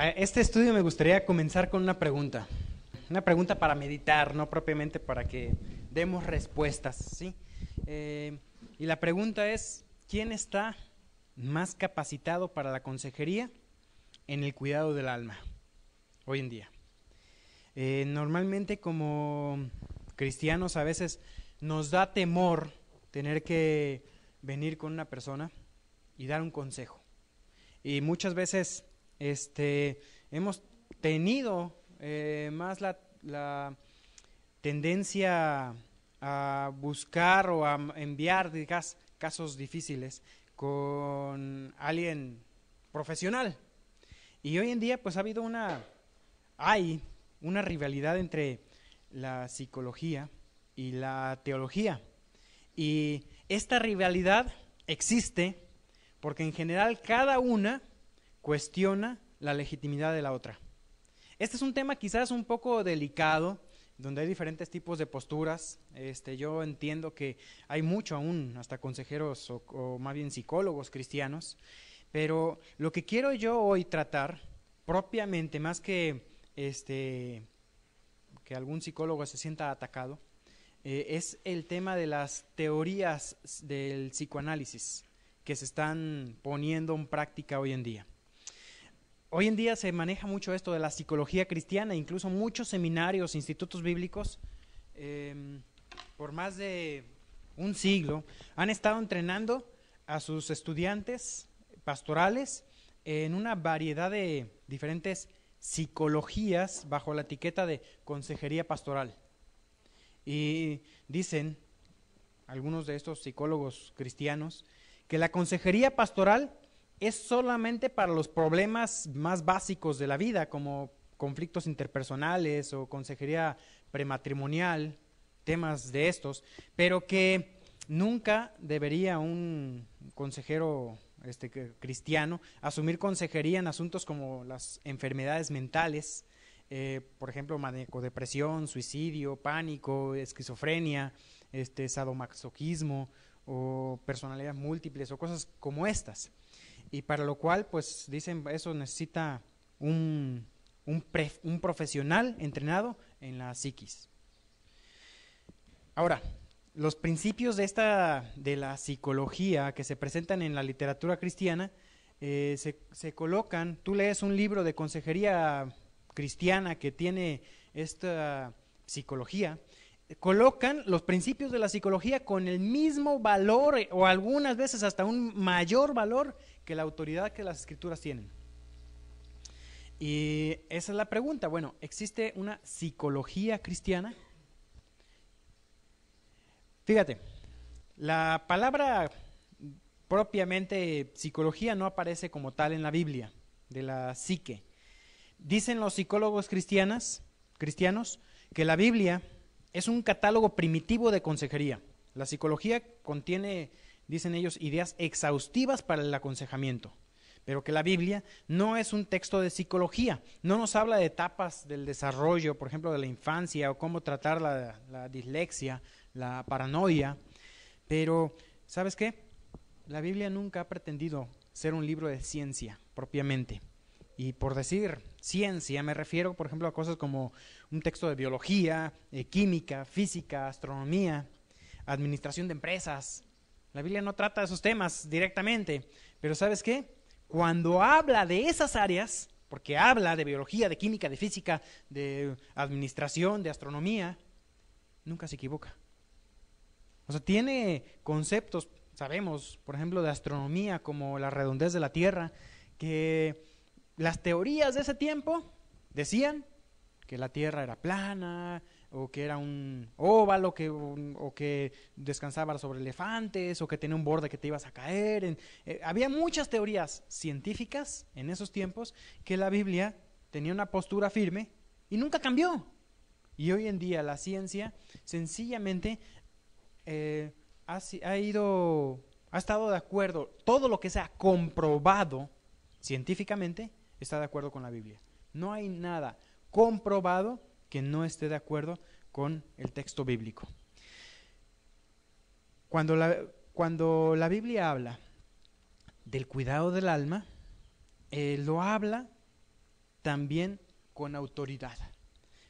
A este estudio me gustaría comenzar con una pregunta para meditar, no propiamente para que demos respuestas, ¿sí? Y la pregunta es, ¿quién está más capacitado para la consejería en el cuidado del alma hoy en día? Normalmente como cristianos a veces nos da temor tener que venir con una persona y dar un consejo. Y muchas veces hemos tenido más la tendencia a buscar o a enviar casos difíciles con alguien profesional. Y hoy en día pues hay una rivalidad entre la psicología y la teología. Y esta rivalidad existe porque en general cada una cuestiona la legitimidad de la otra. Este es un tema quizás un poco delicado, donde hay diferentes tipos de posturas. Yo entiendo que hay mucho aún, hasta consejeros o más bien psicólogos cristianos, pero lo que quiero yo hoy tratar, propiamente, más que algún psicólogo se sienta atacado, es el tema de las teorías del psicoanálisis que se están poniendo en práctica hoy en día. Hoy en día se maneja mucho esto de la psicología cristiana, incluso muchos seminarios, institutos bíblicos, por más de un siglo, han estado entrenando a sus estudiantes pastorales en una variedad de diferentes psicologías bajo la etiqueta de consejería pastoral. Y dicen algunos de estos psicólogos cristianos que la consejería pastoral es solamente para los problemas más básicos de la vida, como conflictos interpersonales o consejería prematrimonial, temas de estos, pero que nunca debería un consejero cristiano asumir consejería en asuntos como las enfermedades mentales, por ejemplo, manecodepresión, suicidio, pánico, esquizofrenia, sadomasoquismo o personalidades múltiples o cosas como estas. Y para lo cual, pues dicen, eso necesita un profesional entrenado en la psiquis. Ahora, los principios de la psicología que se presentan en la literatura cristiana se colocan. Tú lees un libro de consejería cristiana que tiene esta psicología, colocan los principios de la psicología con el mismo valor o algunas veces hasta un mayor valor que la autoridad que las escrituras tienen. Y esa es la pregunta. Bueno, ¿existe una psicología cristiana? Fíjate, la palabra propiamente psicología no aparece como tal en la Biblia, de la psique. Dicen los psicólogos cristianos que la Biblia es un catálogo primitivo de consejería. La psicología contiene, dicen ellos, ideas exhaustivas para el aconsejamiento, pero que la Biblia no es un texto de psicología, no nos habla de etapas del desarrollo, por ejemplo, de la infancia o cómo tratar la dislexia, la paranoia, pero ¿sabes qué? La Biblia nunca ha pretendido ser un libro de ciencia propiamente. Y por decir ciencia me refiero, por ejemplo, a cosas como un texto de biología, química, física, astronomía, administración de empresas. La Biblia no trata de esos temas directamente, pero ¿sabes qué? Cuando habla de esas áreas, porque habla de biología, de química, de física, de administración, de astronomía, nunca se equivoca. O sea, tiene conceptos, sabemos, por ejemplo, de astronomía como la redondez de la Tierra, que las teorías de ese tiempo decían que la Tierra era plana, o que era un óvalo, o que descansaba sobre elefantes, o que tenía un borde que te ibas a caer. Había muchas teorías científicas en esos tiempos que la Biblia tenía una postura firme y nunca cambió. Y hoy en día la ciencia sencillamente ha estado de acuerdo. Todo lo que sea comprobado científicamente está de acuerdo con la Biblia. No hay nada comprobado que no esté de acuerdo con el texto bíblico. Cuando la Biblia habla del cuidado del alma, lo habla también con autoridad.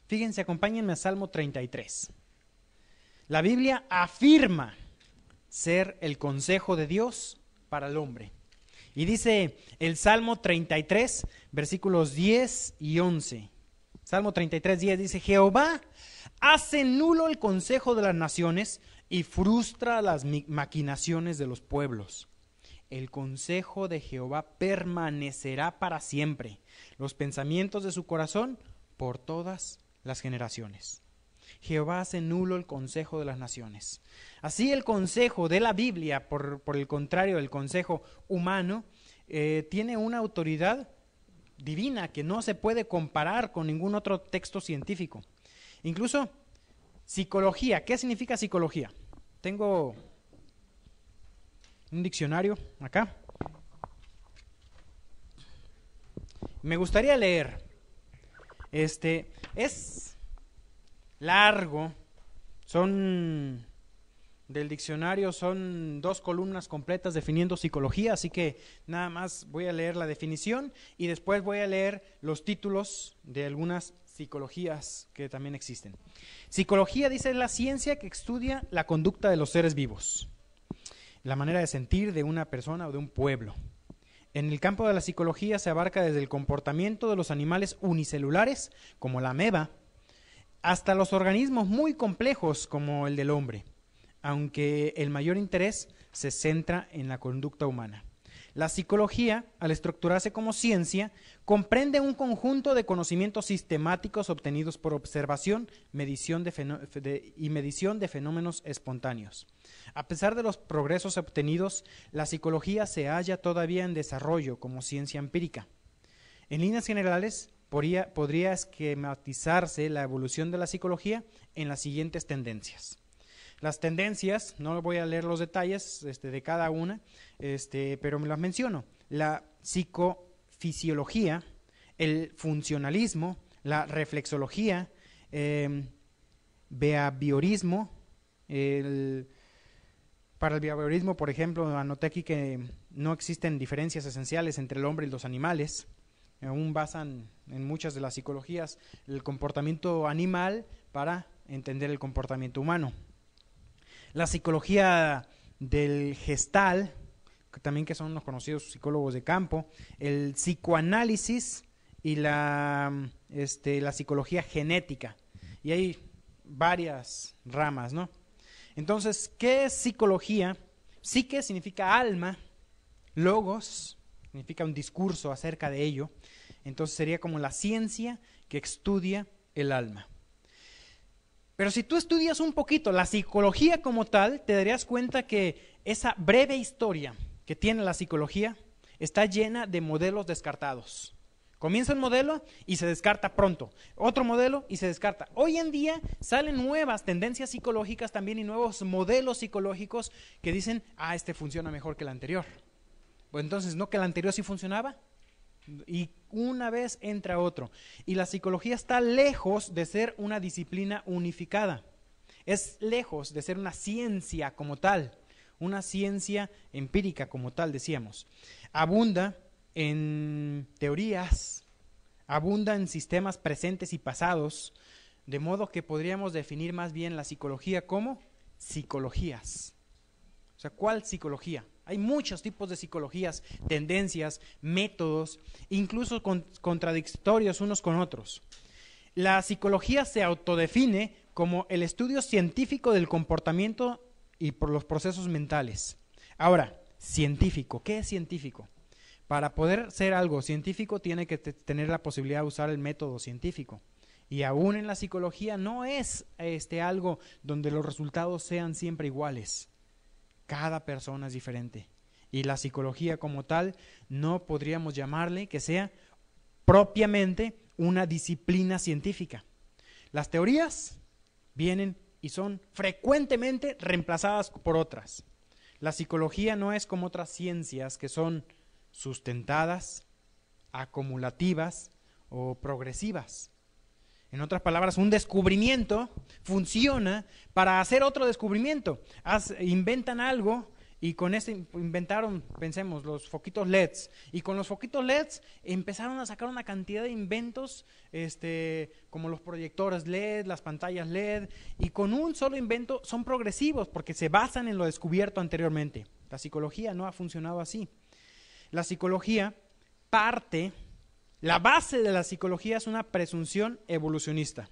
Fíjense, acompáñenme a Salmo 33. La Biblia afirma ser el consejo de Dios para el hombre. Y dice el Salmo 33, versículos 10 y 11. Salmo 33, 10 dice: Jehová hace nulo el consejo de las naciones y frustra las maquinaciones de los pueblos. El consejo de Jehová permanecerá para siempre, los pensamientos de su corazón por todas las generaciones. Jehová hace nulo el consejo de las naciones. Así el consejo de la Biblia, por el contrario del consejo humano, tiene una autoridad divina que no se puede comparar con ningún otro texto científico. Incluso psicología. ¿Qué significa psicología? Tengo un diccionario acá. Me gustaría leer. Es largo. Del diccionario son 2 columnas completas definiendo psicología, así que nada más voy a leer la definición y después voy a leer los títulos de algunas psicologías que también existen. Psicología, dice, es la ciencia que estudia la conducta de los seres vivos, la manera de sentir de una persona o de un pueblo. En el campo de la psicología se abarca desde el comportamiento de los animales unicelulares, como la ameba, hasta los organismos muy complejos como el del hombre, aunque el mayor interés se centra en la conducta humana. La psicología, al estructurarse como ciencia, comprende un conjunto de conocimientos sistemáticos obtenidos por observación y medición de fenómenos espontáneos. A pesar de los progresos obtenidos, la psicología se halla todavía en desarrollo como ciencia empírica. En líneas generales, podría esquematizarse la evolución de la psicología en las siguientes tendencias. Las tendencias, no voy a leer los detalles de cada una, pero me las menciono. La psicofisiología, el funcionalismo, la reflexología, behaviorismo. Para el behaviorismo, por ejemplo, anoté aquí que no existen diferencias esenciales entre el hombre y los animales. Aún basan en muchas de las psicologías el comportamiento animal para entender el comportamiento humano. La psicología del Gestalt, también que son los conocidos psicólogos de campo, el psicoanálisis y la psicología genética. Y hay varias ramas, ¿no? Entonces, ¿qué es psicología? Psique significa alma, logos significa un discurso acerca de ello. Entonces sería como la ciencia que estudia el alma. Pero si tú estudias un poquito la psicología como tal, te darías cuenta que esa breve historia que tiene la psicología está llena de modelos descartados. Comienza un modelo y se descarta pronto, otro modelo y se descarta. Hoy en día salen nuevas tendencias psicológicas también y nuevos modelos psicológicos que dicen, este funciona mejor que el anterior. Pues entonces, ¿no que el anterior sí funcionaba? Y una vez entra otro. Y la psicología está lejos de ser una disciplina unificada. Es lejos de ser una ciencia como tal, una ciencia empírica como tal, decíamos. Abunda en teorías, abunda en sistemas presentes y pasados, de modo que podríamos definir más bien la psicología como psicologías. O sea, ¿cuál psicología? Hay muchos tipos de psicologías, tendencias, métodos, incluso contradictorios unos con otros. La psicología se autodefine como el estudio científico del comportamiento y por los procesos mentales. Ahora, científico, ¿qué es científico? Para poder ser algo científico tiene que tener la posibilidad de usar el método científico. Y aún en la psicología no es algo donde los resultados sean siempre iguales. Cada persona es diferente. Y la psicología como tal no podríamos llamarle que sea propiamente una disciplina científica. Las teorías vienen y son frecuentemente reemplazadas por otras. La psicología no es como otras ciencias que son sustentadas, acumulativas o progresivas. En otras palabras, un descubrimiento funciona para hacer otro descubrimiento. Inventan algo Y con inventaron, pensemos, los foquitos LEDs. Y con los foquitos LEDs empezaron a sacar una cantidad de inventos, como los proyectores LED, las pantallas LED. Y con un solo invento son progresivos porque se basan en lo descubierto anteriormente. La psicología no ha funcionado así. La psicología la base de la psicología es una presunción evolucionista.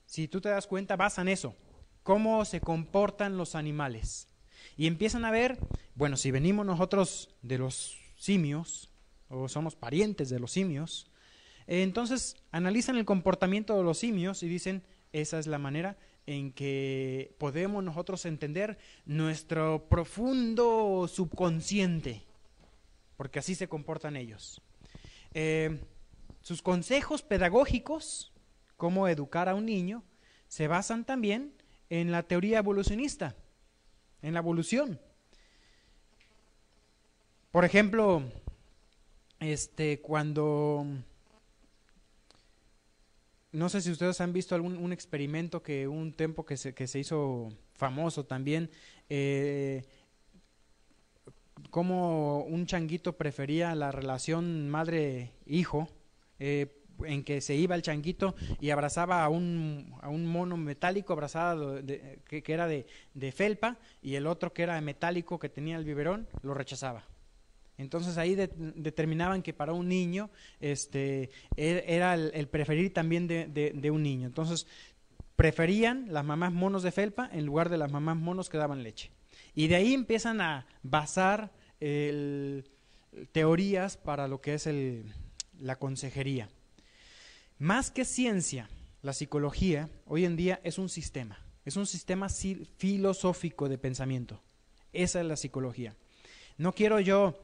Si tú te das cuenta, basan eso. Cómo se comportan los animales. Y empiezan a ver, bueno, si venimos nosotros de los simios, o somos parientes de los simios, entonces analizan el comportamiento de los simios y dicen, esa es la manera en que podemos nosotros entender nuestro profundo subconsciente, porque así se comportan ellos. Sus consejos pedagógicos, cómo educar a un niño, se basan también en la teoría evolucionista, en la evolución. Por ejemplo, cuando, no sé si ustedes han visto un experimento un tiempo que se hizo famoso también, cómo un changuito prefería la relación madre-hijo, en que se iba el changuito y abrazaba a un mono metálico abrazado que era de felpa, y el otro que era metálico que tenía el biberón, lo rechazaba. Entonces ahí determinaban que para un niño era el preferir también de un niño. Entonces preferían las mamás monos de felpa en lugar de las mamás monos que daban leche. Y de ahí empiezan a basar teorías para lo que es la consejería. Más que ciencia, la psicología hoy en día es un sistema filosófico de pensamiento. Esa es la psicología. No quiero yo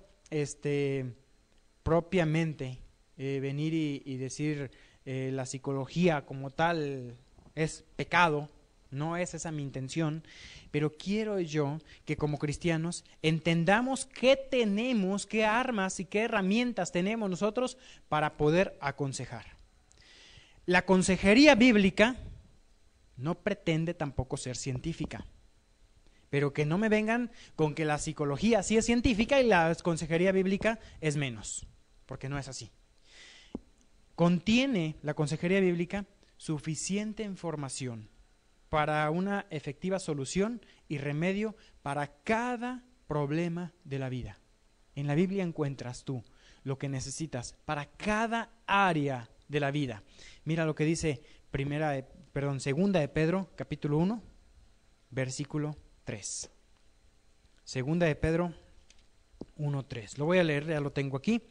propiamente venir y decir la psicología como tal es pecado, no es esa mi intención, pero quiero yo que como cristianos entendamos qué tenemos, qué armas y qué herramientas tenemos nosotros para poder aconsejar. La consejería bíblica no pretende tampoco ser científica, pero que no me vengan con que la psicología sí es científica y la consejería bíblica es menos, porque no es así. Contiene la consejería bíblica suficiente información para una efectiva solución y remedio para cada problema de la vida. En la Biblia encuentras tú lo que necesitas para cada área de la vida. Mira lo que dice Segunda de Pedro, capítulo 1, versículo 3. Segunda de Pedro 1:3. Lo voy a leer, ya lo tengo aquí.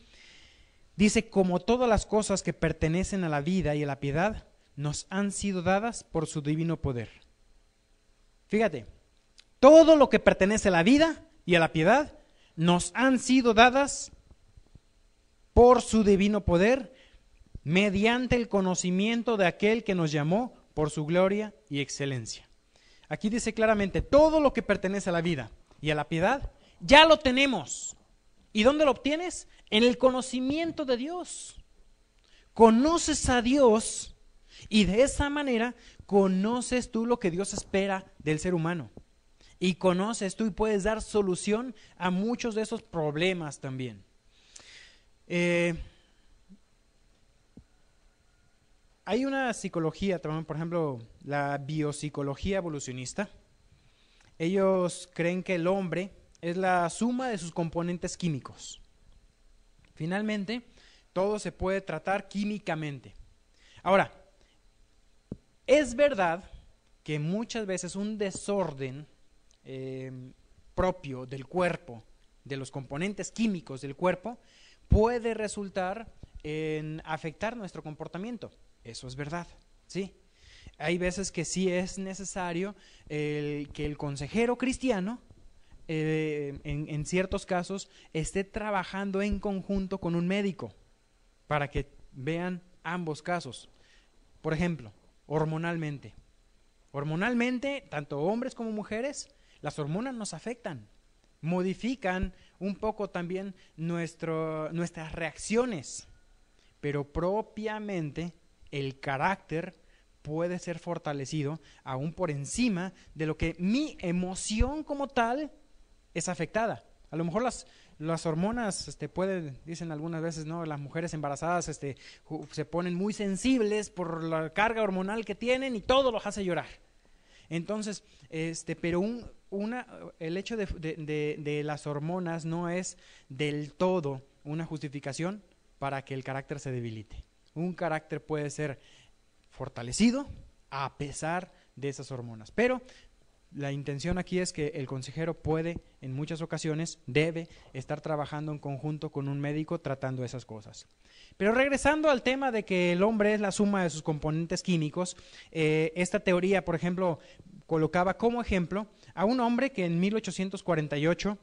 Dice, como todas las cosas que pertenecen a la vida y a la piedad, nos han sido dadas por su divino poder. Fíjate, todo lo que pertenece a la vida y a la piedad, nos han sido dadas por su divino poder, mediante el conocimiento de aquel que nos llamó por su gloria y excelencia. Aquí dice claramente, todo lo que pertenece a la vida y a la piedad, ya lo tenemos. ¿Y dónde lo obtienes? En el conocimiento de Dios. Conoces a Dios y de esa manera conoces tú lo que Dios espera del ser humano. Y conoces tú y puedes dar solución a muchos de esos problemas también. Hay una psicología, por ejemplo, la biopsicología evolucionista. Ellos creen que el hombre es la suma de sus componentes químicos. Finalmente, todo se puede tratar químicamente. Ahora, es verdad que muchas veces un desorden propio del cuerpo, de los componentes químicos del cuerpo, puede resultar en afectar nuestro comportamiento. Eso es verdad, ¿sí? Hay veces que sí es necesario que el consejero cristiano, en ciertos casos, esté trabajando en conjunto con un médico para que vean ambos casos. Por ejemplo, hormonalmente. Hormonalmente, tanto hombres como mujeres, las hormonas nos afectan, modifican un poco también nuestras reacciones, pero propiamente el carácter puede ser fortalecido aún por encima de lo que mi emoción como tal es afectada. A lo mejor las hormonas pueden, dicen algunas veces, ¿no? Las mujeres embarazadas se ponen muy sensibles por la carga hormonal que tienen y todo los hace llorar. Entonces, pero el hecho de las hormonas no es del todo una justificación para que el carácter se debilite. Un carácter puede ser fortalecido a pesar de esas hormonas, pero la intención aquí es que el consejero puede, en muchas ocasiones, debe estar trabajando en conjunto con un médico tratando esas cosas. Pero regresando al tema de que el hombre es la suma de sus componentes químicos, esta teoría, por ejemplo, colocaba como ejemplo a un hombre que en 1848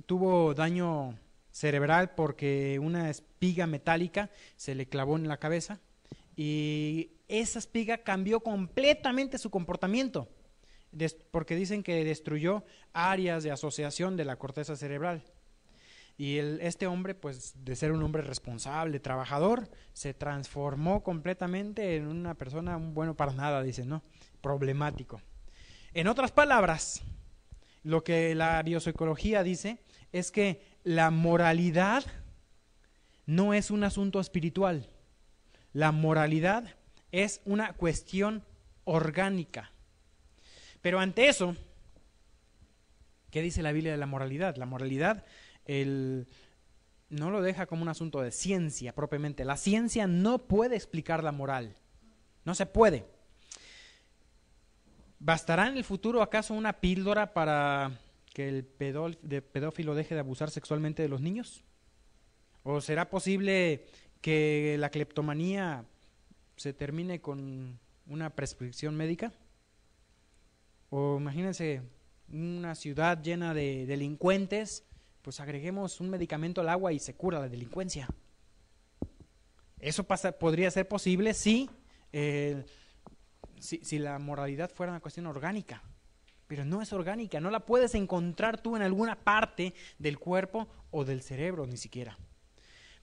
tuvo daño cerebral porque una espiga metálica se le clavó en la cabeza y esa espiga cambió completamente su comportamiento, porque dicen que destruyó áreas de asociación de la corteza cerebral. Y este hombre, pues de ser un hombre responsable, trabajador, se transformó completamente en una persona bueno para nada, dicen, ¿no? Problemático. En otras palabras, lo que la biopsicología dice es que la moralidad no es un asunto espiritual. La moralidad es una cuestión orgánica. Pero ante eso, ¿qué dice la Biblia de la moralidad? La moralidad no lo deja como un asunto de ciencia propiamente. La ciencia no puede explicar la moral. No se puede. ¿Bastará en el futuro acaso una píldora para que el pedófilo deje de abusar sexualmente de los niños? ¿O será posible que la cleptomanía se termine con una prescripción médica? O imagínense una ciudad llena de delincuentes, pues agreguemos un medicamento al agua y se cura la delincuencia. Eso podría ser posible si la moralidad fuera una cuestión orgánica, pero no es orgánica, no la puedes encontrar tú en alguna parte del cuerpo o del cerebro ni siquiera.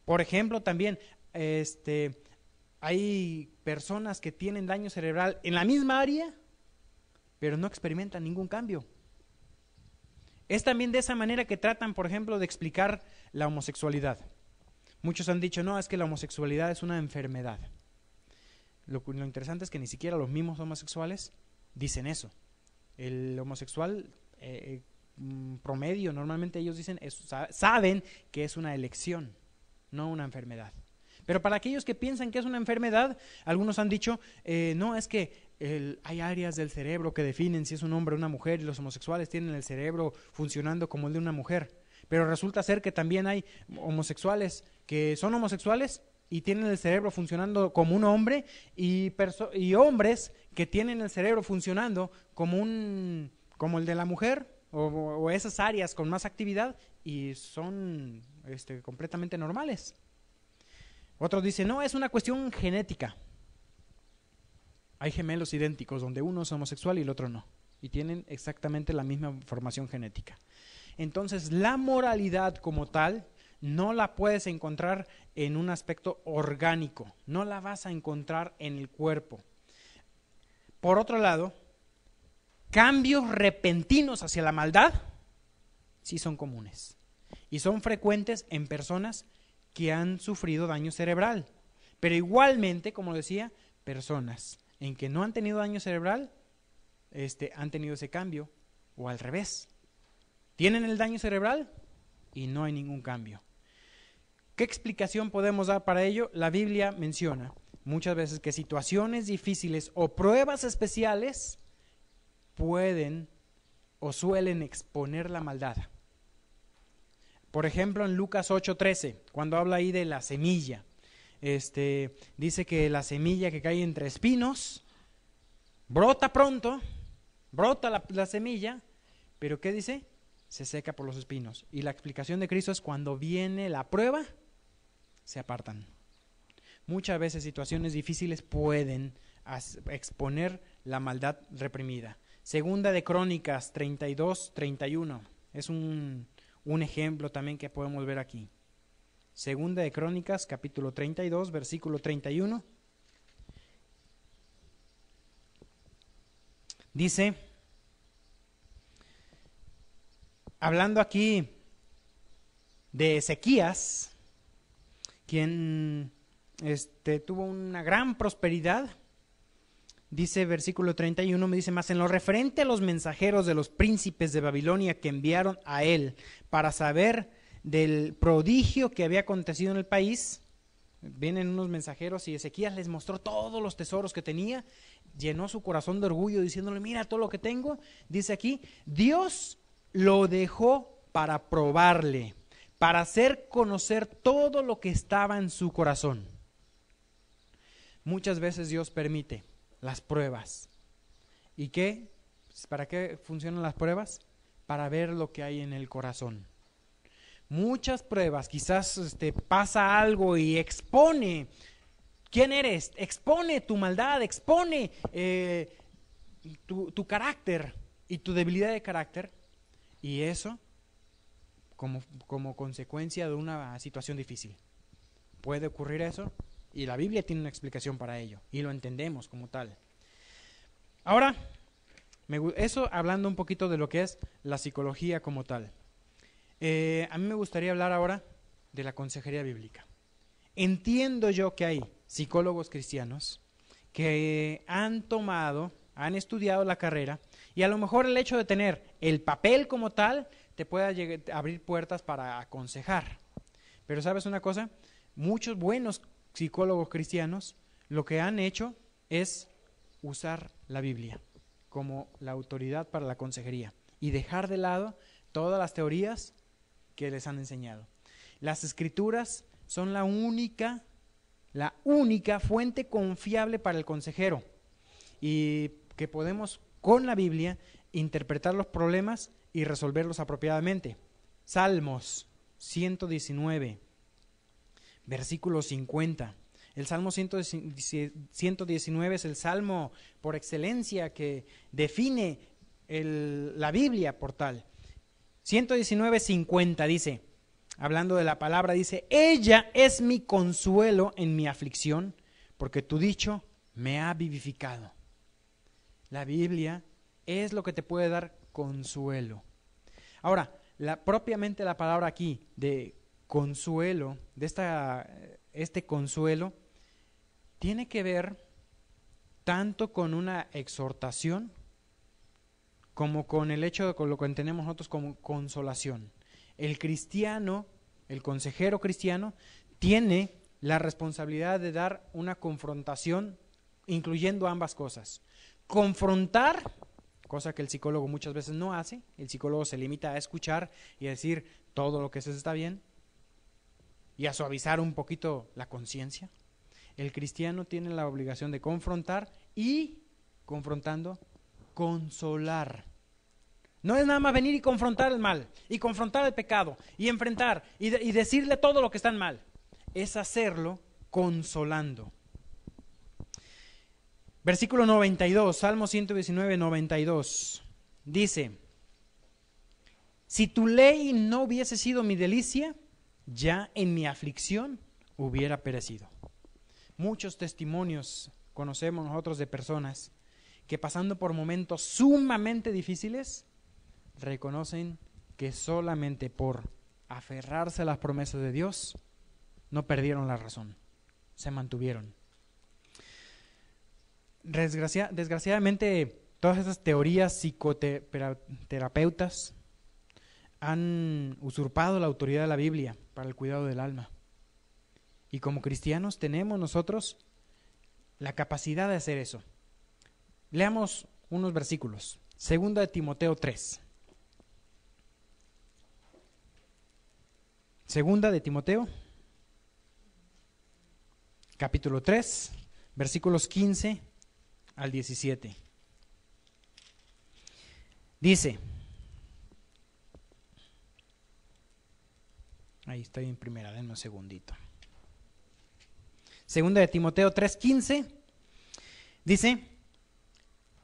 Por ejemplo, también hay personas que tienen daño cerebral en la misma área, pero no experimentan ningún cambio. Es también de esa manera que tratan, por ejemplo, de explicar la homosexualidad. Muchos han dicho, no, es que la homosexualidad es una enfermedad. Lo interesante es que ni siquiera los mismos homosexuales dicen eso. El homosexual promedio, normalmente ellos dicen, saben que es una elección, no una enfermedad. Pero para aquellos que piensan que es una enfermedad, algunos han dicho, no, es que hay áreas del cerebro que definen si es un hombre o una mujer, y los homosexuales tienen el cerebro funcionando como el de una mujer. Pero resulta ser que también hay homosexuales que son homosexuales y tienen el cerebro funcionando como un hombre, y hombres que tienen el cerebro funcionando como el de la mujer, o esas áreas con más actividad, y son completamente normales. Otros dicen, no, es una cuestión genética. Hay gemelos idénticos donde uno es homosexual y el otro no, y tienen exactamente la misma formación genética. Entonces, la moralidad como tal no la puedes encontrar en un aspecto orgánico, no la vas a encontrar en el cuerpo. Por otro lado, cambios repentinos hacia la maldad sí son comunes y son frecuentes en personas que han sufrido daño cerebral. Pero igualmente, como decía, personas en que no han tenido daño cerebral han tenido ese cambio, o al revés. Tienen el daño cerebral y no hay ningún cambio. ¿Qué explicación podemos dar para ello? La Biblia menciona muchas veces que situaciones difíciles o pruebas especiales pueden o suelen exponer la maldad. Por ejemplo, en Lucas 8:13, cuando habla ahí de la semilla, dice que la semilla que cae entre espinos brota pronto, brota la semilla, pero ¿qué dice? Se seca por los espinos. Y la explicación de Cristo es cuando viene la prueba, se apartan. Muchas veces situaciones difíciles pueden exponer la maldad reprimida. Segunda de Crónicas 32:31 es un ejemplo también que podemos ver aquí. Segunda de Crónicas, capítulo 32, versículo 31. Dice, hablando aquí de Ezequías, quien tuvo una gran prosperidad, dice versículo 31, me dice, mas en lo referente a los mensajeros de los príncipes de Babilonia que enviaron a él para saber del prodigio que había acontecido en el país, vienen unos mensajeros y Ezequías les mostró todos los tesoros que tenía, llenó su corazón de orgullo diciéndole, mira todo lo que tengo. Dice aquí, Dios lo dejó para probarle, para hacer conocer todo lo que estaba en su corazón. Muchas veces Dios permite las pruebas. ¿Y qué? ¿Para qué funcionan las pruebas? Para ver lo que hay en el corazón. Muchas pruebas, quizás pasa algo y expone quién eres, expone tu maldad, expone tu carácter y tu debilidad de carácter, y eso como consecuencia de una situación difícil. Puede ocurrir eso, y la Biblia tiene una explicación para ello, y lo entendemos como tal. Ahora, eso hablando un poquito de lo que es la psicología como tal. A mí me gustaría hablar ahora de la consejería bíblica. Entiendo yo que hay psicólogos cristianos que han estudiado la carrera, y a lo mejor el hecho de tener el papel como tal te puede abrir puertas para aconsejar. Pero ¿sabes una cosa? Muchos buenos psicólogos cristianos lo que han hecho es usar la Biblia como la autoridad para la consejería y dejar de lado todas las teorías que les han enseñado. Las Escrituras son la única fuente confiable para el consejero, y que podemos con la Biblia interpretar los problemas y resolverlos apropiadamente. Salmos 119, versículo 50. El Salmo 119 es el salmo por excelencia que define la Biblia por tal. 119:50 dice, hablando de la palabra, dice, ella es mi consuelo en mi aflicción, porque tu dicho me ha vivificado. La Biblia es lo que te puede dar consuelo. Ahora, propiamente la palabra aquí de consuelo, de este consuelo, tiene que ver tanto con una exhortación como con el hecho de lo que entendemos nosotros como consolación. El cristiano, el consejero cristiano, tiene la responsabilidad de dar una confrontación incluyendo ambas cosas. Confrontar, cosa que el psicólogo muchas veces no hace. El psicólogo se limita a escuchar y a decir todo lo que se está bien y a suavizar un poquito la conciencia. El cristiano tiene la obligación de confrontar y, confrontando, consolar. No es nada más venir y confrontar el mal, y confrontar el pecado, y enfrentar, y decirle todo lo que está mal. Es hacerlo consolando. Versículo 92, Salmo 119, 92. Dice, si tu ley no hubiese sido mi delicia, ya en mi aflicción hubiera perecido. Muchos testimonios conocemos nosotros de personas que pasando por momentos sumamente difíciles, reconocen que solamente por aferrarse a las promesas de Dios, no perdieron la razón, se mantuvieron. Desgraciadamente, todas esas teorías psicoterapeutas han usurpado la autoridad de la Biblia para el cuidado del alma. Y como cristianos tenemos nosotros la capacidad de hacer eso. Leamos unos versículos. Segunda de Timoteo 3. Segunda de Timoteo, capítulo 3, versículos 15 al 17. Dice, ahí estoy en primera, denme un segundito. Segunda de Timoteo 3:15, dice,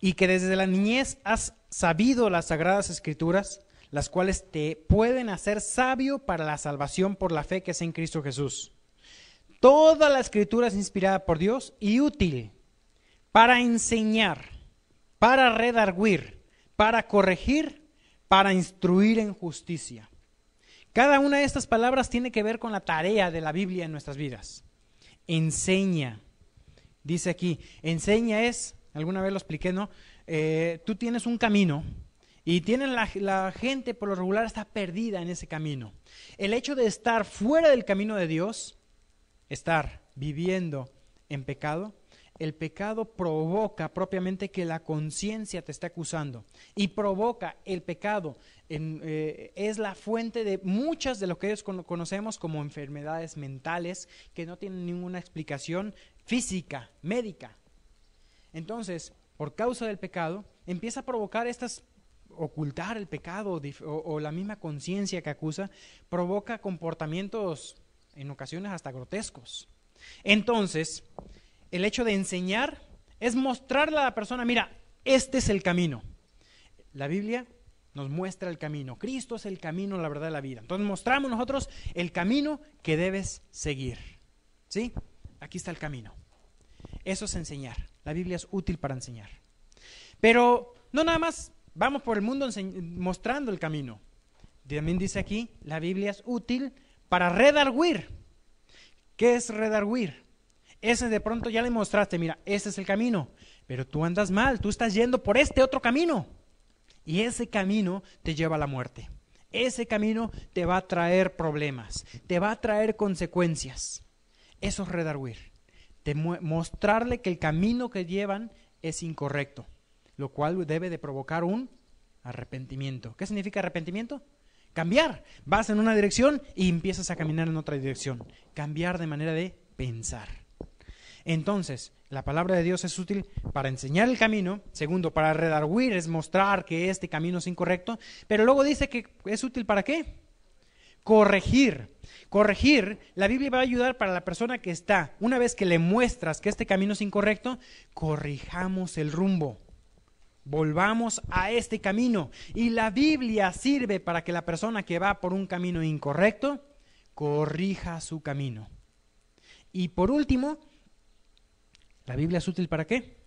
y que desde la niñez has sabido las sagradas escrituras, las cuales te pueden hacer sabio para la salvación por la fe que es en Cristo Jesús. Toda la escritura es inspirada por Dios y útil para enseñar, para redarguir, para corregir, para instruir en justicia. Cada una de estas palabras tiene que ver con la tarea de la Biblia en nuestras vidas. Enseña. Dice aquí, enseña es, alguna vez lo expliqué, ¿no? Tú tienes un camino y la gente por lo regular está perdida en ese camino. El hecho de estar fuera del camino de Dios, estar viviendo en pecado, el pecado provoca propiamente que la conciencia te esté acusando y provoca el pecado, es la fuente de muchas de lo que ellos conocemos como enfermedades mentales que no tienen ninguna explicación física, médica. Entonces, por causa del pecado, empieza a provocar ocultar el pecado o la misma conciencia que acusa, provoca comportamientos en ocasiones hasta grotescos. Entonces, el hecho de enseñar es mostrarle a la persona, mira, este es el camino. La Biblia nos muestra el camino. Cristo es el camino, la verdad y la vida. Entonces mostramos nosotros el camino que debes seguir. ¿Sí? Aquí está el camino. Eso es enseñar. La Biblia es útil para enseñar. Pero no nada más vamos por el mundo mostrando el camino. También dice aquí, la Biblia es útil para redarguir. ¿Qué es redarguir? Ese de pronto ya le mostraste, mira, ese es el camino, pero tú andas mal, tú estás yendo por este otro camino. Y ese camino te lleva a la muerte. Ese camino te va a traer problemas, te va a traer consecuencias. Eso es redarguir. Mostrarle que el camino que llevan es incorrecto, lo cual debe de provocar un arrepentimiento. ¿Qué significa arrepentimiento? Cambiar. Vas en una dirección y empiezas a caminar en otra dirección. Cambiar de manera de pensar. Entonces, la palabra de Dios es útil para enseñar el camino. Segundo, para redarguir, es mostrar que este camino es incorrecto. Pero luego dice que es útil ¿para qué? Corregir. Corregir, la Biblia va a ayudar para la persona que está, una vez que le muestras que este camino es incorrecto, corrijamos el rumbo. Volvamos a este camino. Y la Biblia sirve para que la persona que va por un camino incorrecto, corrija su camino. Y por último, ¿la Biblia es útil para qué?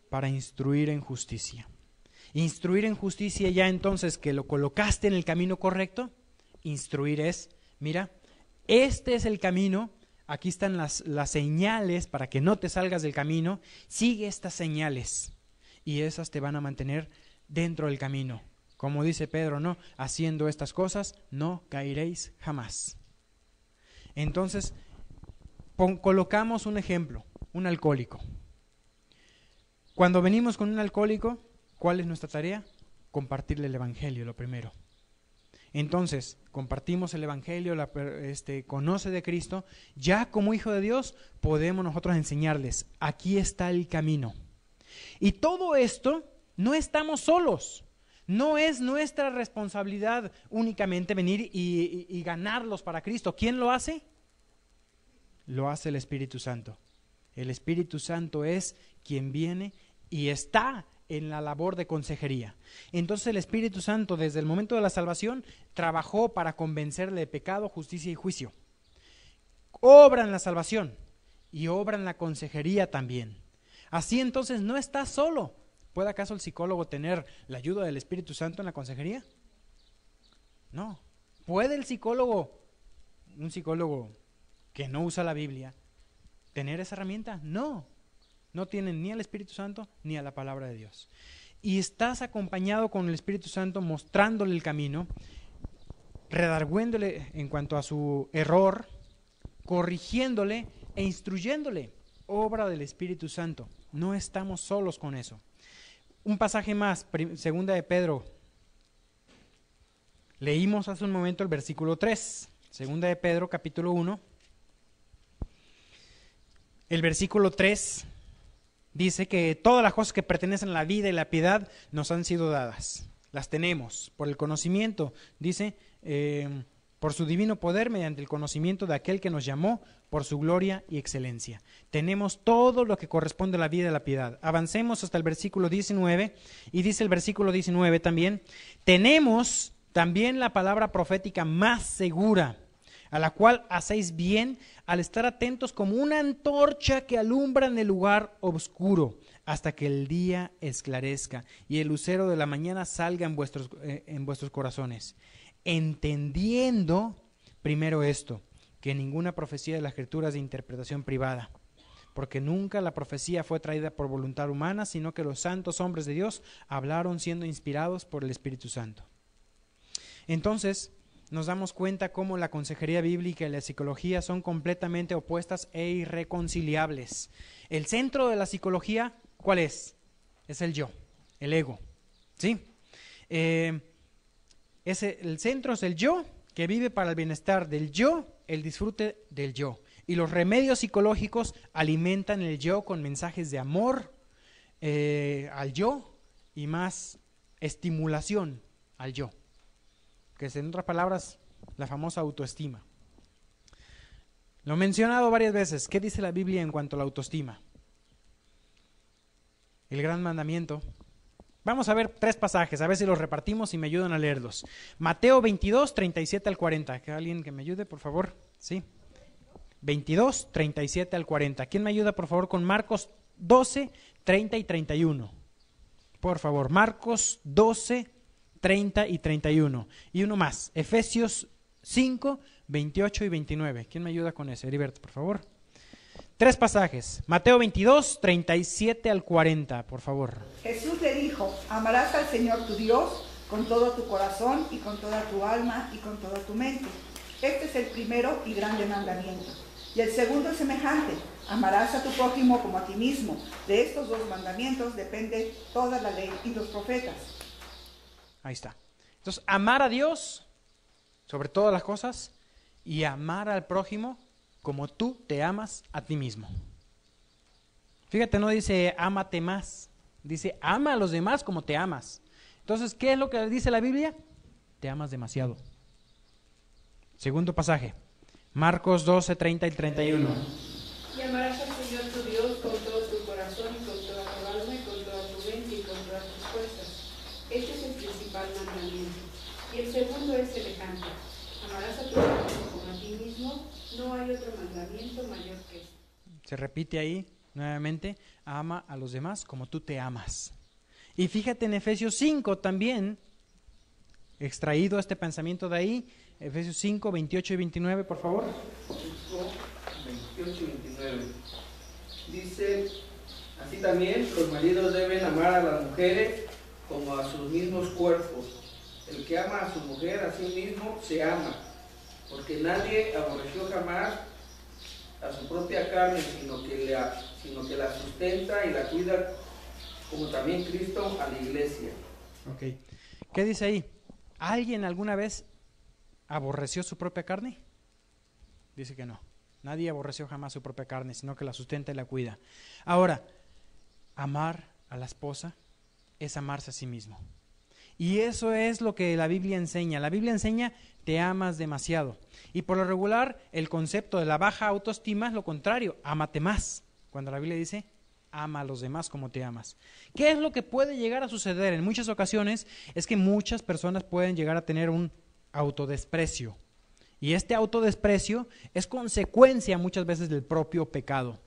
Para instruir en justicia. Instruir en justicia ya entonces que lo colocaste en el camino correcto, instruir es, mira, este es el camino, aquí están las señales para que no te salgas del camino, sigue estas señales y esas te van a mantener dentro del camino. Como dice Pedro, ¿no? Haciendo estas cosas no caeréis jamás. Entonces, colocamos un ejemplo, un alcohólico. Cuando venimos con un alcohólico, ¿cuál es nuestra tarea? Compartirle el evangelio, lo primero. Entonces, compartimos el evangelio, conoce de Cristo, ya como hijo de Dios podemos nosotros enseñarles, aquí está el camino. Y todo esto, no estamos solos. No es nuestra responsabilidad únicamente venir y ganarlos para Cristo. ¿Quién lo hace? Lo hace el Espíritu Santo. El Espíritu Santo es quien viene y está en la labor de consejería. Entonces el Espíritu Santo desde el momento de la salvación trabajó para convencerle de pecado, justicia y juicio. Obra en la salvación y obra en la consejería también. Así entonces no estás solo. ¿Puede acaso el psicólogo tener la ayuda del Espíritu Santo en la consejería? No. ¿Puede el psicólogo, un psicólogo que no usa la Biblia, tener esa herramienta? No. No tienen ni al Espíritu Santo ni a la palabra de Dios. Y estás acompañado con el Espíritu Santo mostrándole el camino, redargüéndole en cuanto a su error, corrigiéndole e instruyéndole. Obra del Espíritu Santo. No estamos solos con eso. Un pasaje más, segunda de Pedro. Leímos hace un momento el versículo 3. Segunda de Pedro, capítulo 1. El versículo 3 dice que todas las cosas que pertenecen a la vida y la piedad nos han sido dadas. Las tenemos por el conocimiento, dice, por su divino poder, mediante el conocimiento de aquel que nos llamó por su gloria y excelencia. Tenemos todo lo que corresponde a la vida y la piedad. Avancemos hasta el versículo 19, y dice el versículo 19 también, tenemos también la palabra profética más segura, a la cual hacéis bien al estar atentos como una antorcha que alumbra en el lugar oscuro, hasta que el día esclarezca y el lucero de la mañana salga en vuestros corazones. Entendiendo primero esto, que ninguna profecía de la Escritura es de interpretación privada, porque nunca la profecía fue traída por voluntad humana, sino que los santos hombres de Dios hablaron siendo inspirados por el Espíritu Santo. Entonces, nos damos cuenta cómo la consejería bíblica y la psicología son completamente opuestas e irreconciliables. El centro de la psicología, ¿cuál es? Es el yo, el ego, ¿sí? El centro es el yo, que vive para el bienestar del yo, el disfrute del yo. Y los remedios psicológicos alimentan el yo con mensajes de amor al yo y más estimulación al yo, que es, en otras palabras, la famosa autoestima. Lo he mencionado varias veces. ¿Qué dice la Biblia en cuanto a la autoestima? El gran mandamiento. Vamos a ver 3 pasajes, a ver si los repartimos y me ayudan a leerlos. Mateo 22, 37 al 40. ¿Que alguien que me ayude, por favor? Sí. 22, 37 al 40. ¿Quién me ayuda, por favor, con Marcos 12, 30 y 31? Por favor, Marcos 12, 30 y 31. Y uno más, Efesios 5, 28 y 29. ¿Quién me ayuda con ese? Heriberto, por favor. 3 pasajes. Mateo 22, 37 al 40, por favor. Jesús le dijo: amarás al Señor tu Dios con todo tu corazón y con toda tu alma y con toda tu mente. Este es el primero y grande mandamiento. Y el segundo es semejante: amarás a tu prójimo como a ti mismo. De estos 2 mandamientos depende toda la ley y los profetas. Ahí está. Entonces, amar a Dios sobre todas las cosas y amar al prójimo como tú te amas a ti mismo. Fíjate, no dice ámate más, dice ama a los demás como te amas. Entonces, ¿qué es lo que dice la Biblia? Te amas demasiado. Segundo pasaje, Marcos 12, 30 y 31. Y amarás al Señor tu Dios con todo tu corazón y con toda tu alma y con toda tu mente y con todas tus fuerzas. Este es el principal mandamiento. Y el segundo es semejante: amarás a tu prójimo como a ti mismo. No hay otro mandamiento mayor que este. Se repite ahí nuevamente: ama a los demás como tú te amas. Y fíjate en Efesios 5 también, extraído este pensamiento de ahí, Efesios 5, 28 y 29, por favor. 28 y 29. Dice: así también los maridos deben amar a las mujeres como a sus mismos cuerpos. El que ama a su mujer a sí mismo se ama, porque nadie aborreció jamás a su propia carne, sino que la sustenta y la cuida, como también Cristo a la iglesia. Okay. ¿Qué dice ahí? ¿Alguien alguna vez aborreció su propia carne? Dice que no. Nadie aborreció jamás su propia carne, sino que la sustenta y la cuida. Ahora, amar a la esposa es amarse a sí mismo. Y eso es lo que la Biblia enseña. La Biblia enseña: te amas demasiado. Y por lo regular, el concepto de la baja autoestima es lo contrario: ámate más. Cuando la Biblia dice: ama a los demás como te amas. ¿Qué es lo que puede llegar a suceder? En muchas ocasiones es que muchas personas pueden llegar a tener un autodesprecio. Y este autodesprecio es consecuencia muchas veces del propio pecado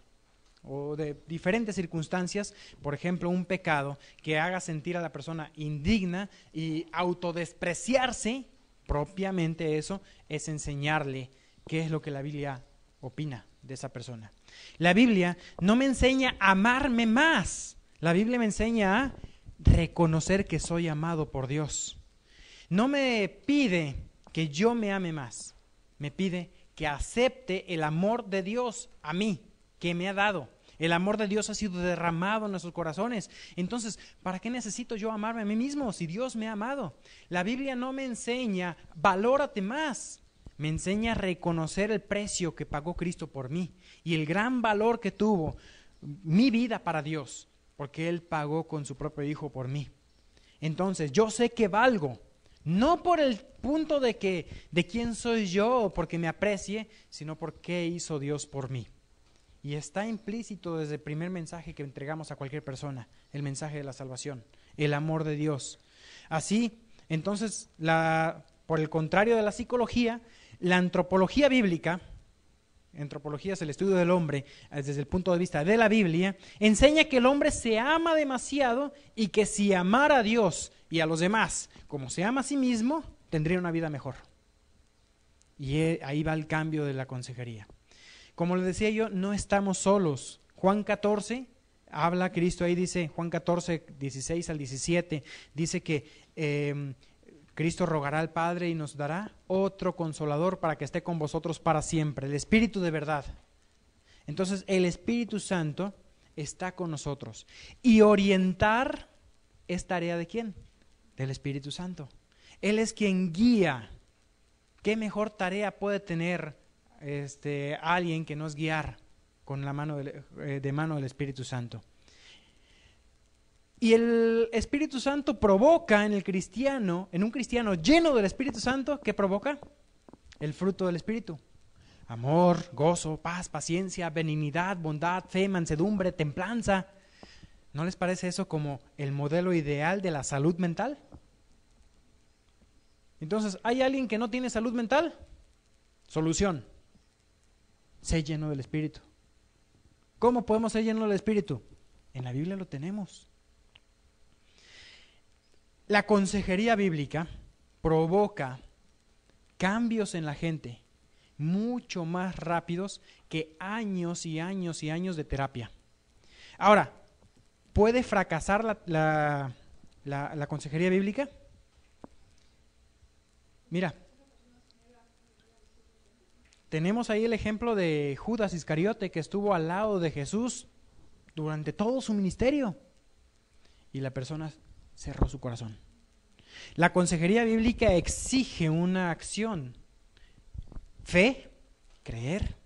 o de diferentes circunstancias. Por ejemplo, un pecado que haga sentir a la persona indigna y autodespreciarse, propiamente eso es enseñarle qué es lo que la Biblia opina de esa persona. La Biblia no me enseña a amarme más. La Biblia me enseña a reconocer que soy amado por Dios. No me pide que yo me ame más. Me pide que acepte el amor de Dios a mí, que me ha dado. El amor de Dios ha sido derramado en nuestros corazones. Entonces, ¿para qué necesito yo amarme a mí mismo si Dios me ha amado? La Biblia no me enseña, valórate más. Me enseña a reconocer el precio que pagó Cristo por mí y el gran valor que tuvo mi vida para Dios, porque Él pagó con su propio Hijo por mí. Entonces, yo sé que valgo, no por el punto de quién soy yo o porque me aprecie, sino por qué hizo Dios por mí. Y está implícito desde el primer mensaje que entregamos a cualquier persona, el mensaje de la salvación, el amor de Dios. Así, entonces, por el contrario de la psicología, La antropología bíblica, antropología es el estudio del hombre desde el punto de vista de la Biblia, enseña que el hombre se ama demasiado y que si amara a Dios y a los demás como se ama a sí mismo, tendría una vida mejor. Y ahí va el cambio de la consejería. Como les decía yo, no estamos solos. Juan 14, habla Cristo ahí, dice, Juan 14, 16 al 17, dice que Cristo rogará al Padre y nos dará otro consolador para que esté con vosotros para siempre, el Espíritu de verdad. Entonces el Espíritu Santo está con nosotros. Y orientar es tarea ¿de quién? Del Espíritu Santo. Él es quien guía. ¿Qué mejor tarea puede tener alguien que no es guiar con la mano de mano del Espíritu Santo? Y el Espíritu Santo provoca en el cristiano, en un cristiano lleno del Espíritu Santo, ¿qué provoca? El fruto del Espíritu. Amor, gozo, paz, paciencia, benignidad, bondad, fe, mansedumbre, templanza. ¿No les parece eso como el modelo ideal de la salud mental? Entonces, ¿hay alguien que no tiene salud mental? Solución: sé lleno del Espíritu. ¿Cómo podemos ser llenos del Espíritu? En la Biblia lo tenemos. La consejería bíblica provoca cambios en la gente mucho más rápidos que años y años y años de terapia. Ahora, ¿puede fracasar la consejería bíblica? Mira, tenemos ahí el ejemplo de Judas Iscariote, que estuvo al lado de Jesús durante todo su ministerio y la persona cerró su corazón. La consejería bíblica exige una acción: fe, creer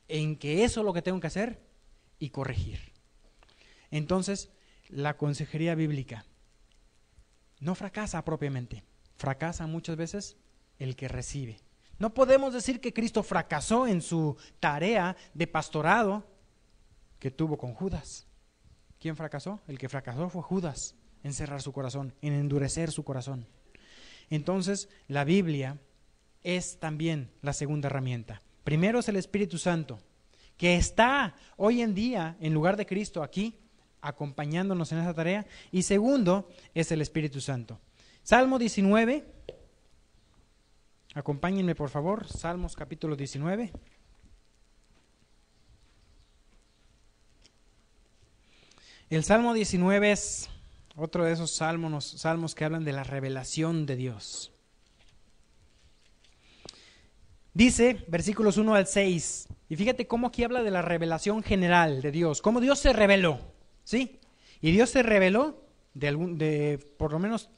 en que eso es lo que tengo que hacer y corregir. Entonces, la consejería bíblica no fracasa propiamente, fracasa muchas veces el que recibe. No podemos decir que Cristo fracasó en su tarea de pastorado que tuvo con Judas. ¿Quién fracasó? El que fracasó fue Judas, en cerrar su corazón, en endurecer su corazón. Entonces, la Biblia es también la segunda herramienta. Primero es el Espíritu Santo, que está hoy en día, en lugar de Cristo, aquí, acompañándonos en esa tarea. Y segundo es el Espíritu Santo. Salmo 19, acompáñenme por favor, Salmos capítulo 19. El Salmo 19 es otro de esos salmos que hablan de la revelación de Dios. Dice, versículos 1 al 6, y fíjate cómo aquí habla de la revelación general de Dios, cómo Dios se reveló, ¿sí? Y Dios se reveló de por lo menos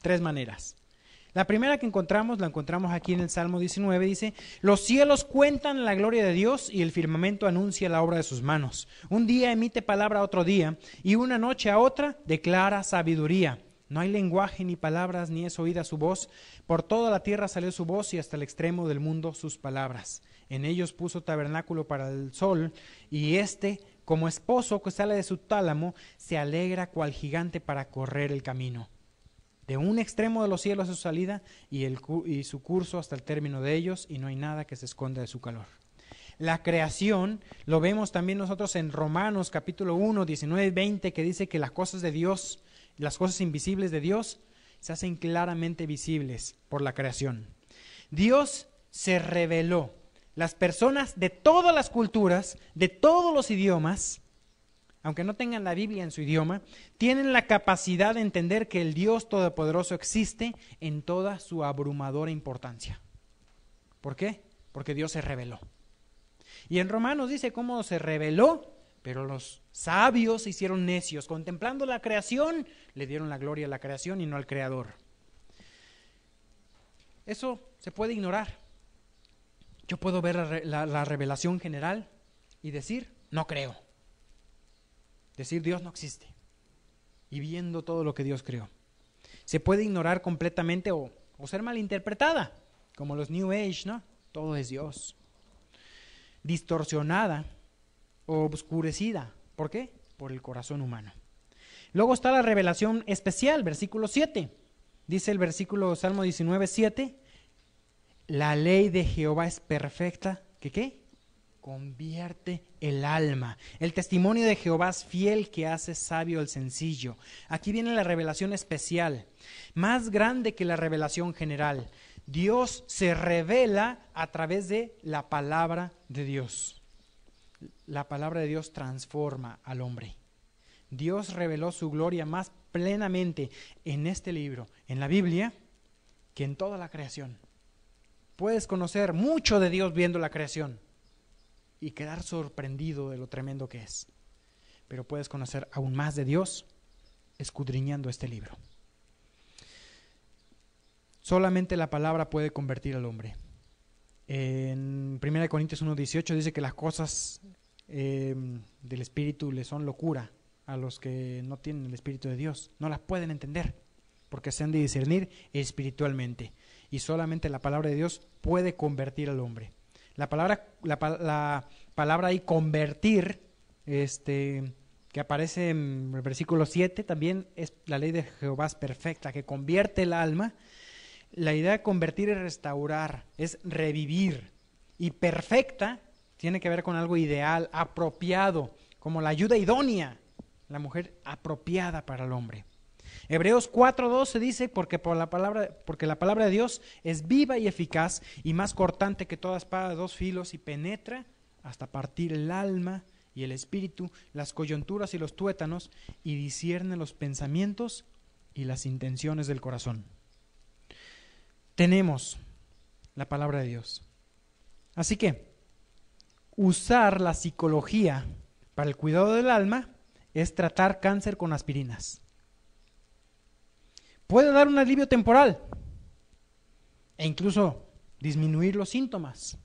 3 maneras. La primera que encontramos, la encontramos aquí en el Salmo 19, dice: los cielos cuentan la gloria de Dios y el firmamento anuncia la obra de sus manos. Un día emite palabra a otro día y una noche a otra declara sabiduría. No hay lenguaje ni palabras ni es oída su voz. Por toda la tierra salió su voz y hasta el extremo del mundo sus palabras. En ellos puso tabernáculo para el sol y como esposo que sale de su tálamo, se alegra cual gigante para correr el camino. De un extremo de los cielos es su salida y su curso hasta el término de ellos, y no hay nada que se esconda de su calor. La creación lo vemos también nosotros en Romanos capítulo 1, 19 y 20, que dice que las cosas de Dios, las cosas invisibles de Dios, se hacen claramente visibles por la creación. Dios se reveló. Las personas de todas las culturas, de todos los idiomas, aunque no tengan la Biblia en su idioma, tienen la capacidad de entender que el Dios Todopoderoso existe en toda su abrumadora importancia. ¿Por qué? Porque Dios se reveló. Y en Romanos dice cómo se reveló, pero los sabios se hicieron necios. Contemplando la creación, le dieron la gloria a la creación y no al Creador. Eso se puede ignorar. Yo puedo ver la revelación general y decir, no creo. Decir Dios no existe, y viendo todo lo que Dios creó. Se puede ignorar completamente o ser malinterpretada, como los New Age, ¿no? Todo es Dios. Distorsionada o obscurecida. ¿Por qué? Por el corazón humano. Luego está la revelación especial, versículo 7. Dice el versículo Salmo 19, 7. La ley de Jehová es perfecta. ¿Qué? Convierte el alma. El testimonio de Jehová es fiel, que hace sabio el sencillo. Aquí viene la revelación especial, más grande que la revelación general. Dios se revela a través de la palabra de Dios. La palabra de Dios transforma al hombre. Dios reveló su gloria más plenamente en este libro, en la Biblia, que en toda la creación. Puedes conocer mucho de Dios viendo la creación y quedar sorprendido de lo tremendo que es. Pero puedes conocer aún más de Dios escudriñando este libro. Solamente la palabra puede convertir al hombre. En 1 Corintios 1:18 dice que las cosas del Espíritu le son locura a los que no tienen el Espíritu de Dios. No las pueden entender porque se han de discernir espiritualmente. Y solamente la palabra de Dios puede convertir al hombre. La palabra ahí convertir, que aparece en el versículo 7, también es la ley de Jehová es perfecta, que convierte el alma. La idea de convertir es restaurar, es revivir. Y perfecta tiene que ver con algo ideal, apropiado, como la ayuda idónea, la mujer apropiada para el hombre. Hebreos 4:12 dice, porque la palabra de Dios es viva y eficaz y más cortante que toda espada de dos filos y penetra hasta partir el alma y el espíritu, las coyunturas y los tuétanos, y discierne los pensamientos y las intenciones del corazón. Tenemos la palabra de Dios. Así que usar la psicología para el cuidado del alma es tratar cáncer con aspirinas. Puede dar un alivio temporal e incluso disminuir los síntomas,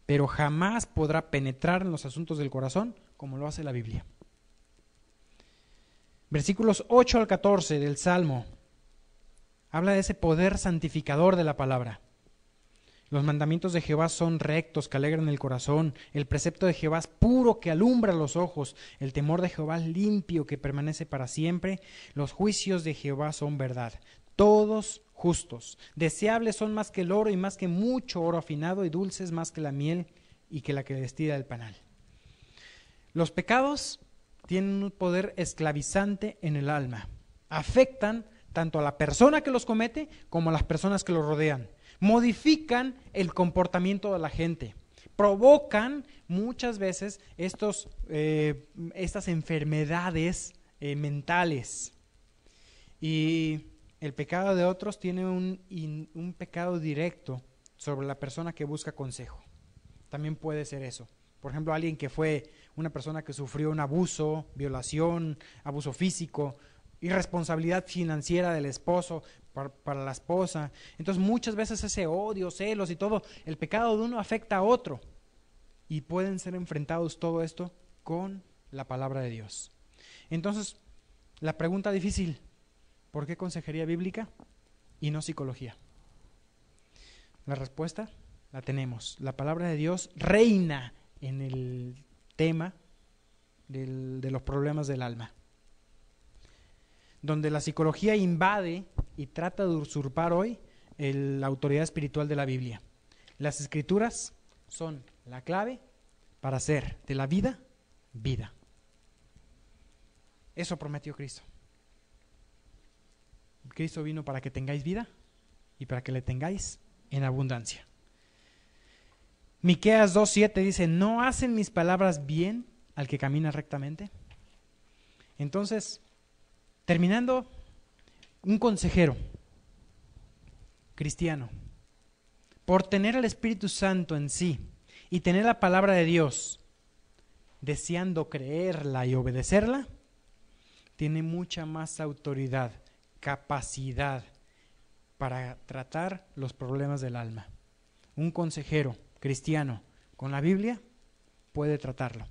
pero jamás podrá penetrar en los asuntos del corazón como lo hace la Biblia. Versículos 8 al 14 del Salmo habla de ese poder santificador de la palabra. Los mandamientos de Jehová son rectos, que alegran el corazón. El precepto de Jehová es puro, que alumbra los ojos. El temor de Jehová es limpio, que permanece para siempre. Los juicios de Jehová son verdad, todos justos. Deseables son más que el oro y más que mucho oro afinado, y dulces más que la miel y que la que destila del panal. Los pecados tienen un poder esclavizante en el alma. Afectan tanto a la persona que los comete como a las personas que los rodean. Modifican el comportamiento de la gente, provocan muchas veces estas enfermedades mentales. Y el pecado de otros tiene un pecado directo sobre la persona que busca consejo. También puede ser eso. Por ejemplo, alguien que fue una persona que sufrió un abuso, violación, abuso físico, irresponsabilidad financiera del esposo para la esposa. Entonces muchas veces ese odio, celos y todo, el pecado de uno afecta a otro, y pueden ser enfrentados todo esto con la palabra de Dios. Entonces, la pregunta difícil, ¿por qué consejería bíblica y no psicología? La respuesta la tenemos. La palabra de Dios reina en el tema de los problemas del alma. Donde la psicología invade y trata de usurpar hoy la autoridad espiritual de la Biblia. Las Escrituras son la clave para hacer de la vida, vida. Eso prometió Cristo. Cristo vino para que tengáis vida y para que le tengáis en abundancia. Miqueas 2:7 dice, ¿no hacen mis palabras bien al que camina rectamente? Entonces, terminando, un consejero cristiano, por tener al Espíritu Santo en sí y tener la palabra de Dios, deseando creerla y obedecerla, tiene mucha más autoridad, capacidad para tratar los problemas del alma. Un consejero cristiano con la Biblia puede tratarlo.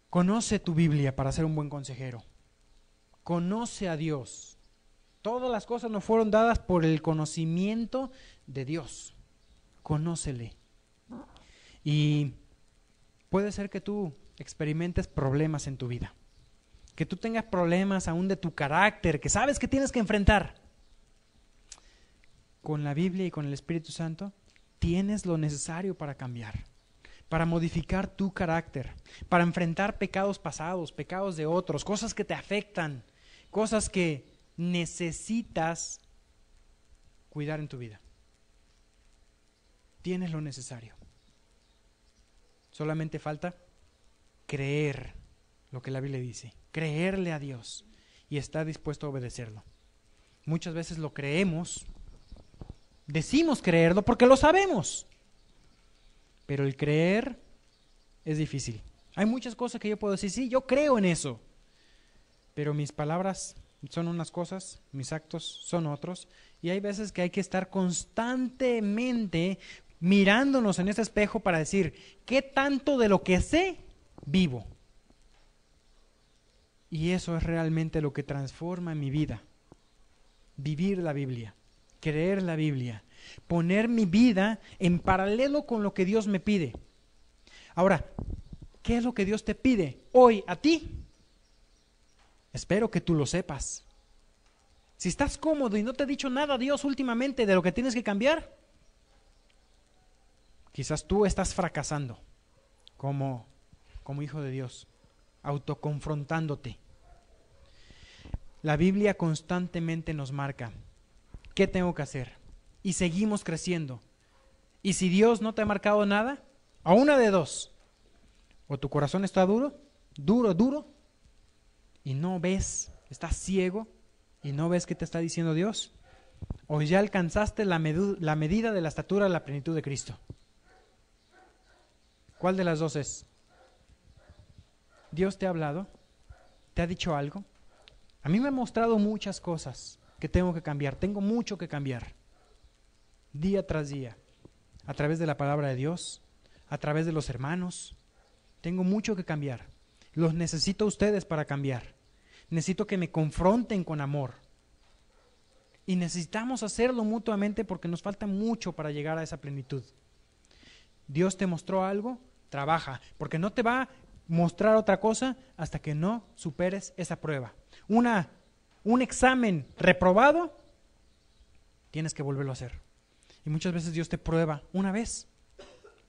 Conoce tu Biblia para ser un buen consejero. Conoce a Dios. Todas las cosas nos fueron dadas por el conocimiento de Dios. Conócele. Y puede ser que tú experimentes problemas en tu vida. Que tú tengas problemas aún de tu carácter, que sabes que tienes que enfrentar. con la Biblia y con el Espíritu Santo, tienes lo necesario para cambiar, para modificar tu carácter, para enfrentar pecados pasados, pecados de otros, cosas que te afectan, cosas que necesitas cuidar en tu vida. Tienes lo necesario. Solamente falta creer lo que la Biblia dice, creerle a Dios y estar dispuesto a obedecerlo. Muchas veces lo creemos, decimos creerlo porque lo sabemos, pero el creer es difícil. Hay muchas cosas que yo puedo decir, sí, yo creo en eso, pero mis palabras son unas cosas, mis actos son otros, y hay veces que hay que estar constantemente mirándonos en ese espejo para decir, ¿qué tanto de lo que sé vivo? Y eso es realmente lo que transforma mi vida. Vivir la Biblia, creer la Biblia, poner mi vida en paralelo con lo que Dios me pide. Ahora, ¿qué es lo que Dios te pide hoy a ti? Espero que tú lo sepas. Si estás cómodo y no te ha dicho nada Dios últimamente de lo que tienes que cambiar, quizás tú estás fracasando como hijo de Dios, autoconfrontándote. La Biblia constantemente nos marca qué tengo que hacer y seguimos creciendo. Y si Dios no te ha marcado nada, a una de dos, o tu corazón está duro, y no ves, estás ciego y no ves qué te está diciendo Dios, o ya alcanzaste la medida de la estatura de la plenitud de Cristo. ¿Cuál de las dos es? ¿Dios te ha hablado? ¿Te ha dicho algo? A mí me ha mostrado muchas cosas que tengo que cambiar, tengo mucho que cambiar, día tras día, a través de la palabra de Dios, a través de los hermanos, tengo mucho que cambiar. Los necesito a ustedes para cambiar. Necesito que me confronten con amor. Y necesitamos hacerlo mutuamente porque nos falta mucho para llegar a esa plenitud. Dios te mostró algo, trabaja, porque no te va a mostrar otra cosa hasta que no superes esa prueba. Un examen reprobado, tienes que volverlo a hacer. Y muchas veces Dios te prueba una vez.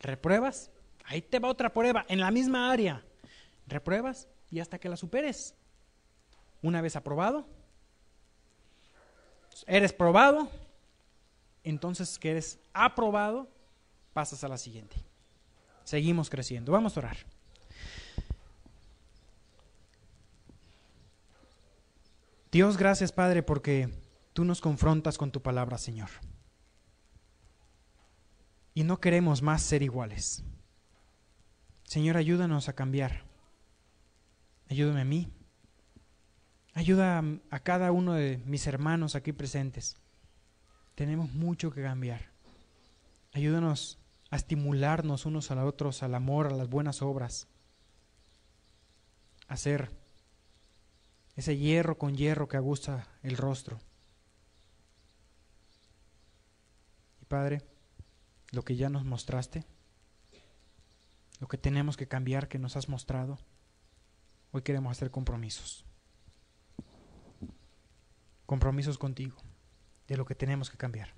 Repruebas, ahí te va otra prueba en la misma área. Repruebas y hasta que la superes. Una vez aprobado, eres probado, entonces que eres aprobado, pasas a la siguiente. Seguimos creciendo. Vamos a orar. Dios, gracias, Padre, porque tú nos confrontas con tu palabra, Señor. Y no queremos más ser iguales. Señor, ayúdanos a cambiar. Ayúdame a mí. Ayuda a cada uno de mis hermanos aquí presentes. Tenemos mucho que cambiar. Ayúdanos a estimularnos unos a los otros al amor, a las buenas obras. A hacer ese hierro con hierro que aguza el rostro. Y Padre, lo que ya nos mostraste, lo que tenemos que cambiar, que nos has mostrado, hoy queremos hacer compromisos. Compromisos contigo, de lo que tenemos que cambiar.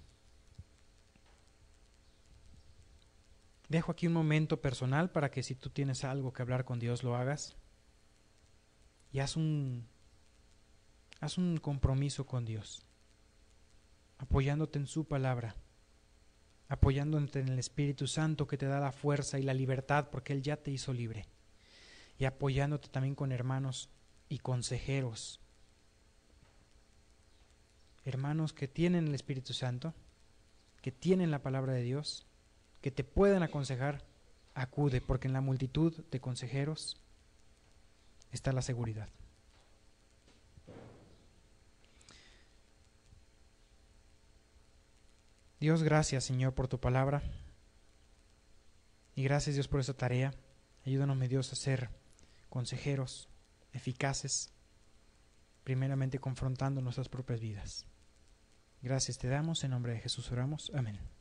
Dejo aquí un momento personal para que si tú tienes algo que hablar con Dios, lo hagas. Y haz un compromiso con Dios, apoyándote en su palabra, apoyándote en el Espíritu Santo que te da la fuerza y la libertad porque Él ya te hizo libre, y apoyándote también con hermanos y consejeros, hermanos que tienen el Espíritu Santo, que tienen la palabra de Dios, que te pueden aconsejar. Acude, porque en la multitud de consejeros está la seguridad. Dios, gracias, Señor, por tu palabra. Y gracias, Dios, por esa tarea. Ayúdanos, mi Dios, a ser consejeros eficaces, primeramente confrontando nuestras propias vidas. Gracias te damos, en nombre de Jesús oramos. Amén.